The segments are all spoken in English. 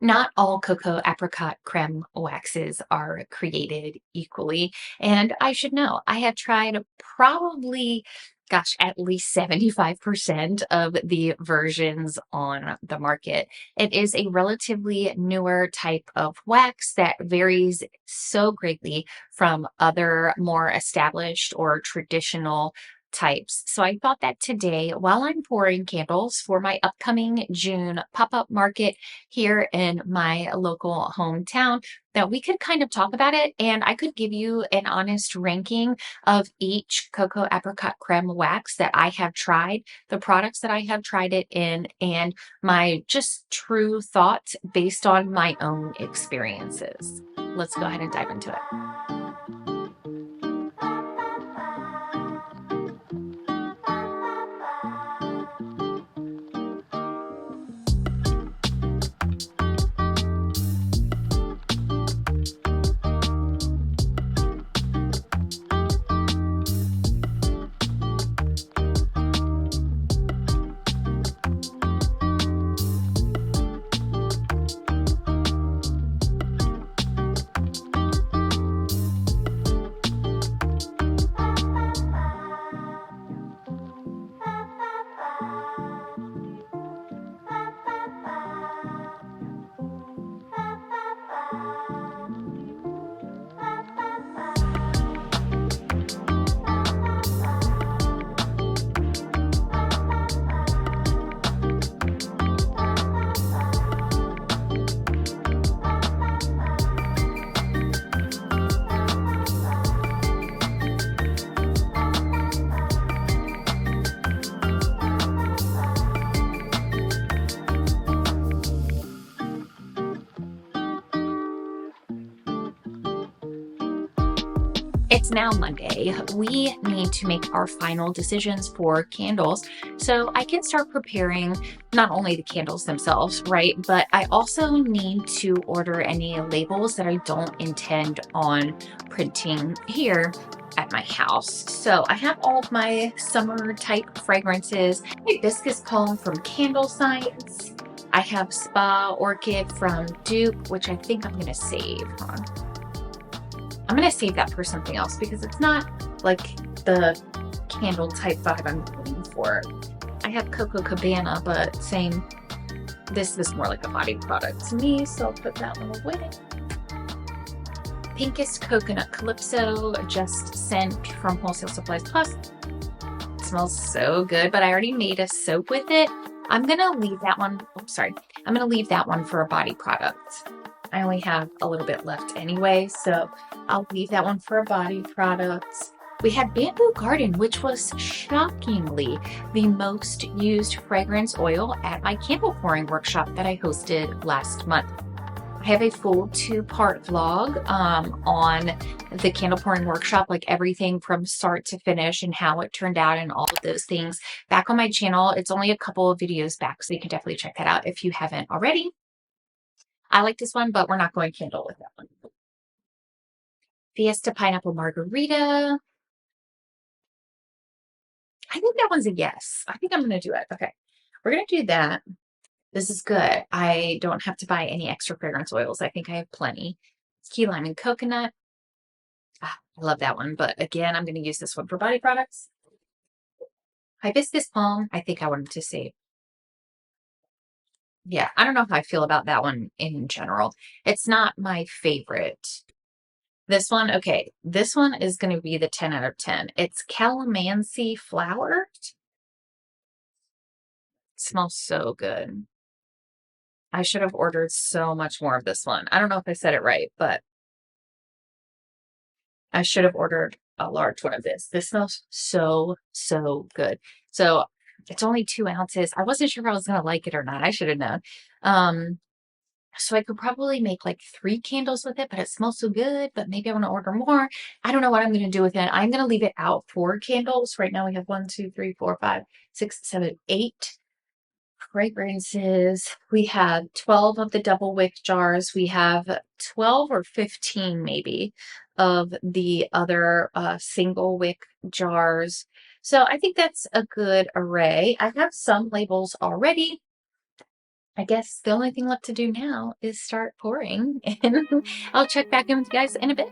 Not all cocoa apricot creme waxes are created equally. And I should know, I have tried probably, gosh, at least 75% of the versions on the market. It is a relatively newer type of wax that varies so greatly from other more established or traditional types. So I thought that today, while I'm pouring candles for my upcoming June pop-up market here in my local hometown, that we could kind of talk about it and I could give you an honest ranking of each cocoa apricot creme wax that I have tried, the products that I have tried it in, and my just true thoughts based on my own experiences. Let's go ahead and dive into it. It's now Monday. We need to make our final decisions for candles so I can start preparing not only the candles themselves, right? But I also need to order any labels that I don't intend on printing here at my house. So I have all of my summer type fragrances, hibiscus palm from Candle Science. I have Spa Orchid from Dupe, which I think I'm going to save. Hold on. I'm going to save that for something else because it's not like the candle type vibe I'm looking for. I have Coco Cabana, but same. This is more like a body product to me, so I'll put that one away. Pinkest Coconut Calypso, just sent from Wholesale Supplies Plus. It smells so good, but I already made a soap with it. I'm going to leave that one. Oops, sorry. I'm going to leave that one for a body product. I only have a little bit left anyway, so I'll leave that one for a body product. We had Bamboo Garden, which was shockingly the most used fragrance oil at my candle pouring workshop that I hosted last month. I have a full 2-part vlog on the candle pouring workshop, like everything from start to finish and how it turned out and all of those things back on my channel. It's only a couple of videos back, so you can definitely check that out if you haven't already. I like this one, but we're not going candle with that one. Fiesta Pineapple Margarita. I think that one's a yes. I think I'm going to do it. Okay. We're going to do that. This is good. I don't have to buy any extra fragrance oils. I think I have plenty. It's key lime and coconut. Ah, I love that one. But again, I'm going to use this one for body products. Hibiscus palm. I think I wanted to save. Yeah, I don't know how I feel about that one in general. It's not my favorite. This one, okay, this one is going to be the 10 out of 10. It's calamansi flower. It smells so good. I should have ordered so much more of this one. I don't know if I said it right, but I should have ordered a large one of this. This smells so, so good. So it's only 2 ounces. I wasn't sure if I was going to like it or not. I should have known. So I could probably make like 3 candles with it, but it smells so good, but maybe I want to order more. I don't know what I'm going to do with it. I'm going to leave it out for candles. Right now we have 1, 2, 3, 4, 5, 6, 7, 8 fragrances. We have 12 of the double wick jars. We have 12 or 15 maybe of the other single wick jars. So I think that's a good array. I have some labels already. I guess the only thing left to do now is start pouring, and I'll check back in with you guys in a bit.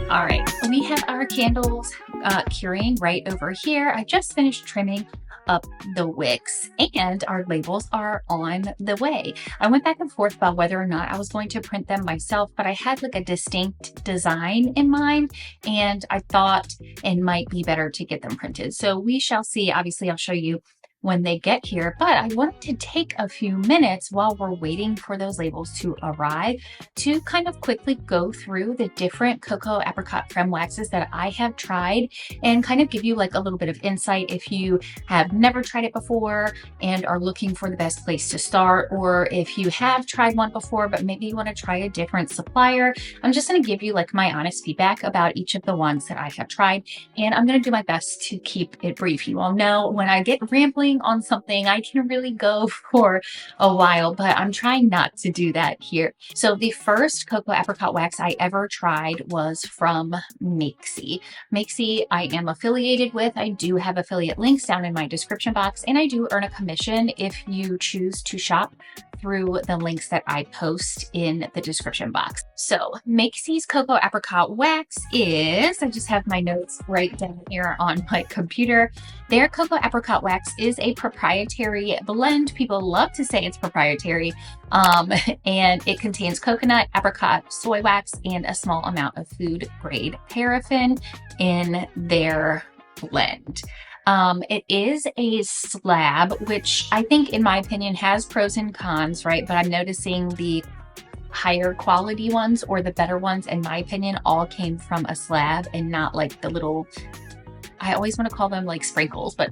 All right, we have our candles curing right over here. I just finished trimming up the wicks and our labels are on the way. I went back and forth about whether or not I was going to print them myself, but I had like a distinct design in mind and I thought it might be better to get them printed. So we shall see. Obviously, I'll show you when they get here, but I wanted to take a few minutes while we're waiting for those labels to arrive to kind of quickly go through the different cocoa apricot creme waxes that I have tried and kind of give you like a little bit of insight if you have never tried it before and are looking for the best place to start, or if you have tried one before but maybe you want to try a different supplier. I'm just going to give you like my honest feedback about each of the ones that I have tried, and I'm going to do my best to keep it brief. You all know when I get rambling on something, I can really go for a while, but I'm trying not to do that here. So the first cocoa apricot wax I ever tried was from Makesy. Makesy I am affiliated with. I do have affiliate links down in my description box, and I do earn a commission if you choose to shop through the links that I post in the description box. So Makesy's cocoa apricot wax is, I just have my notes right down here on my computer. Their cocoa apricot wax is a proprietary blend. People love to say it's proprietary. And it contains coconut, apricot, soy wax, and a small amount of food grade paraffin in their blend. It is a slab, which I think, in my opinion, has pros and cons, right? But I'm noticing the higher quality ones, or the better ones, in my opinion, all came from a slab and not like the little, I always want to call them like sprinkles, but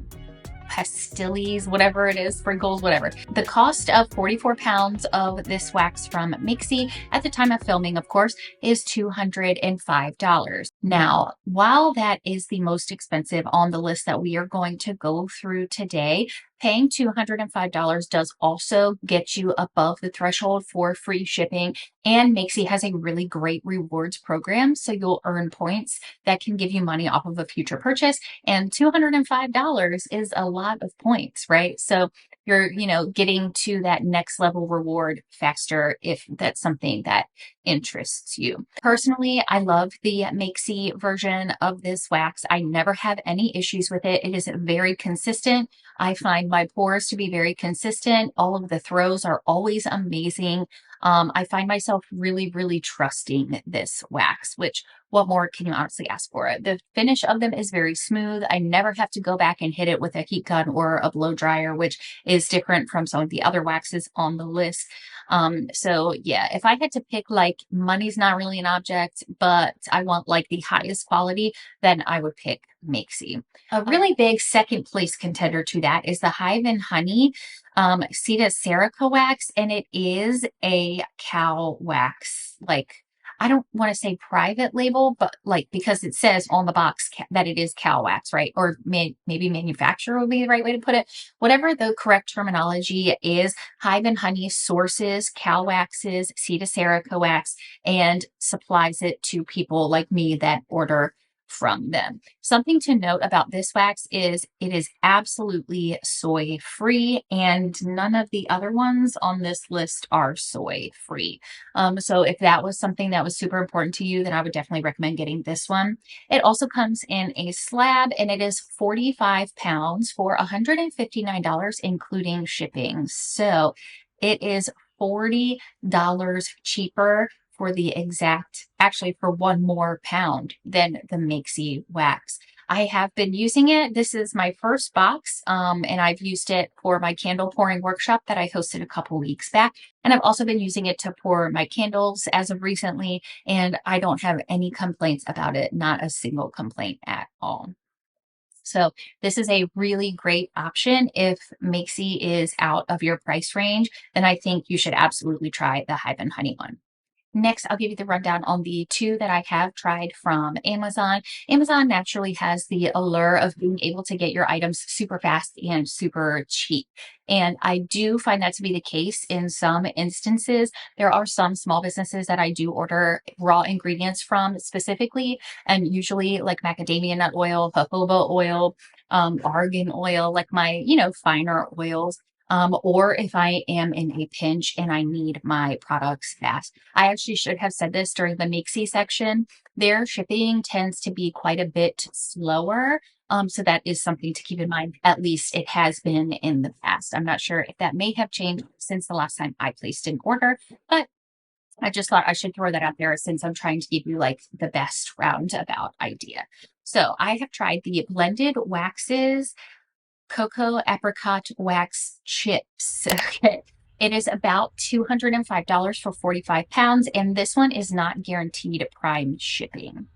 pastilles, whatever it is, sprinkles, whatever. The cost of 44 pounds of this wax from Makesy at the time of filming, of course, is $205. Now, while that is the most expensive on the list that we are going to go through today, paying $205 does also get you above the threshold for free shipping, and Makesy has a really great rewards program, so you'll earn points that can give you money off of a future purchase, and $205 is a lot of points, right? So you're, getting to that next level reward faster if that's something that interests you. Personally, I love the Makesy version of this wax. I never have any issues with it. It is very consistent. I find my pours to be very consistent. All of the throws are always amazing. I find myself really, really trusting this wax, which what more can you honestly ask for? The finish of them is very smooth. I never have to go back and hit it with a heat gun or a blow dryer, which is different from some of the other waxes on the list. So yeah, if I had to pick, like, money's not really an object, but I want like the highest quality, then I would pick Makesy. A really big second place contender to that is the Hive and Honey Cita Serica wax, and it is a cow wax. Like, I don't want to say private label, but like, because it says on the box that it is cow wax, right? Or maybe manufacturer would be the right way to put it. Whatever the correct terminology is, Hive and Honey sources cow waxes, Cita Serica wax, and supplies it to people like me that order from them. Something to note about this wax is it is absolutely soy free, and none of the other ones on this list are soy free. So if that was something that was super important to you, then I would definitely recommend getting this one. It also comes in a slab, and it is 45 pounds for $159, including shipping. So it is $40 cheaper for the exact, actually for one more pound than the Makesy wax. I have been using it. This is my first box, and I've used it for my candle pouring workshop that I hosted a couple weeks back. And I've also been using it to pour my candles as of recently, and I don't have any complaints about it, not a single complaint at all. So this is a really great option. If Makesy is out of your price range, then I think you should absolutely try the Hive and Honey one. Next, I'll give you the rundown on the two that I have tried from Amazon. Amazon naturally has the allure of being able to get your items super fast and super cheap. And I do find that to be the case in some instances. There are some small businesses that I do order raw ingredients from specifically, and usually like macadamia nut oil, jojoba oil, argan oil, like my, finer oils. Or if I am in a pinch and I need my products fast. I actually should have said this during the Makesy section. Their shipping tends to be quite a bit slower. So that is something to keep in mind. At least it has been in the past. I'm not sure if that may have changed since the last time I placed an order, but I just thought I should throw that out there since I'm trying to give you like the best roundabout idea. So I have tried the blended waxes cocoa apricot wax chips. Okay. It is about $205 for 45 pounds, and this one is not guaranteed prime shipping.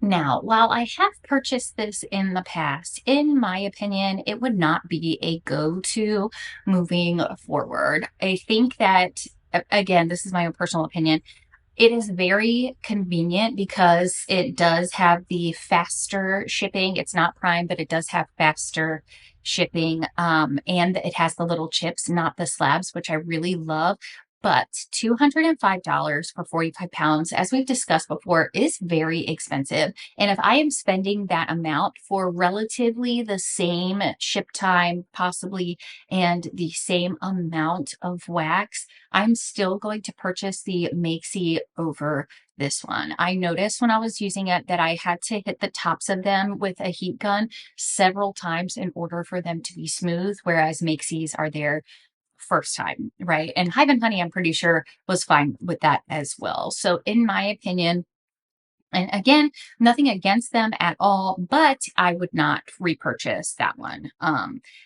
Now, while I have purchased this in the past, in my opinion, it would not be a go-to moving forward. I think that, again, this is my own personal opinion. It is very convenient because it does have the faster shipping. It's not Prime, but it does have faster shipping. And it has the little chips, not the slabs, which I really love. But $205 for 45 pounds, as we've discussed before, is very expensive. And if I am spending that amount for relatively the same ship time, possibly, and the same amount of wax, I'm still going to purchase the Makesy over this one. I noticed when I was using it that I had to hit the tops of them with a heat gun several times in order for them to be smooth, whereas Makesy's are there first time, right? And Hive and Honey, I'm pretty sure, was fine with that as well. So, in my opinion, and again, nothing against them at all, but I would not repurchase that one.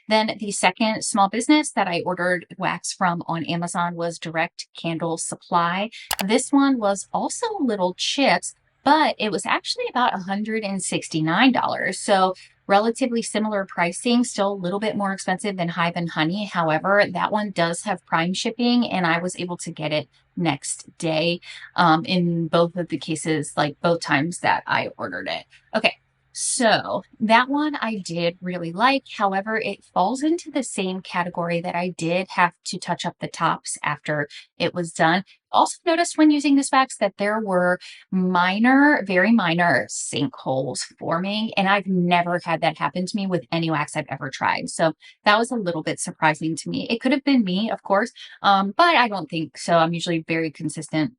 Then the second small business that I ordered wax from on Amazon was Direct Candle Supply. This one was also little chips, but it was actually about $169. So relatively similar pricing, still a little bit more expensive than Hive and Honey. However, that one does have Prime shipping, and I was able to get it next day in both of the cases, like both times that I ordered it. Okay, so that one I did really like. However, it falls into the same category that I did have to touch up the tops after it was done. Also noticed when using this wax that there were minor, very minor sinkholes forming, and I've never had that happen to me with any wax I've ever tried. So that was a little bit surprising to me. It could have been me, of course, but I don't think so. I'm usually very consistent.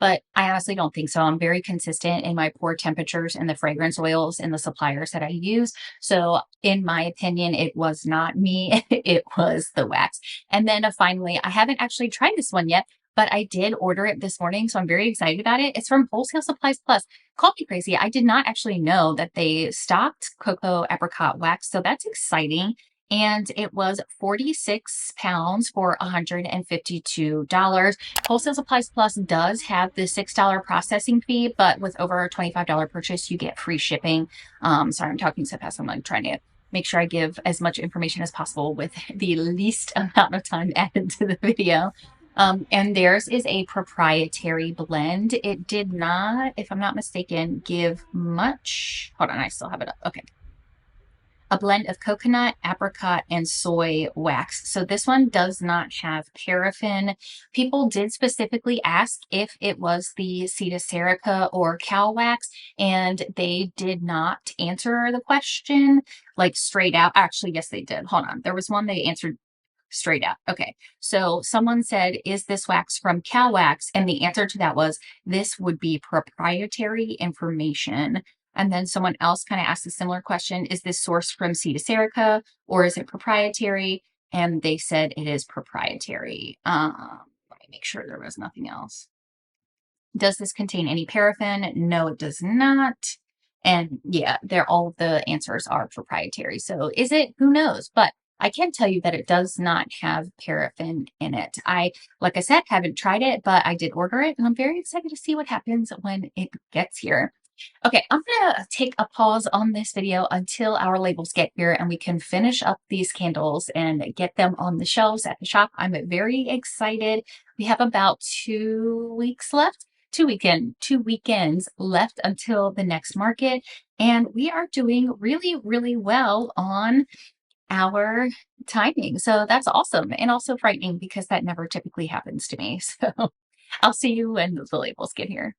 But I honestly don't think so. I'm very consistent in my pour temperatures and the fragrance oils and the suppliers that I use. So, in my opinion, it was not me, it was the wax. And then finally, I haven't actually tried this one yet, but I did order it this morning. So, I'm very excited about it. It's from Wholesale Supplies Plus. Call me crazy. I did not actually know that they stocked cocoa apricot wax. So, that's exciting. And it was 46 pounds for $152. Wholesale Supplies Plus does have the $6 processing fee, but with over a $25 purchase, you get free shipping. Sorry, I'm talking so fast. I'm like trying to make sure I give as much information as possible with the least amount of time added to the video. And theirs is a proprietary blend. It did not, if I'm not mistaken, give much. Hold on, I still have it up. Okay. a blend of coconut, apricot, and soy wax. So this one does not have paraffin. People did specifically ask if it was the Cetaserica or cow wax, and they did not answer the question like straight out. Actually, yes, they did. Hold on. There was one they answered straight out. Okay. So someone said, is this wax from cow wax? And the answer to that was, this would be proprietary information. And then someone else kind of asked a similar question, is this sourced from Cetaserica or is it proprietary? And they said it is proprietary. Let me make sure there was nothing else. Does this contain any paraffin? No, it does not. And yeah, they're all of the answers are proprietary. So is it? Who knows? But I can tell you that it does not have paraffin in it. Like I said, haven't tried it, but I did order it, and I'm very excited to see what happens when it gets here. Okay, I'm gonna take a pause on this video until our labels get here and we can finish up these candles and get them on the shelves at the shop. I'm very excited. We have about 2 weeks left, 2 weekends left until the next market. And we are doing really, really well on our timing. So that's awesome and also frightening because that never typically happens to me. So I'll see you when the labels get here.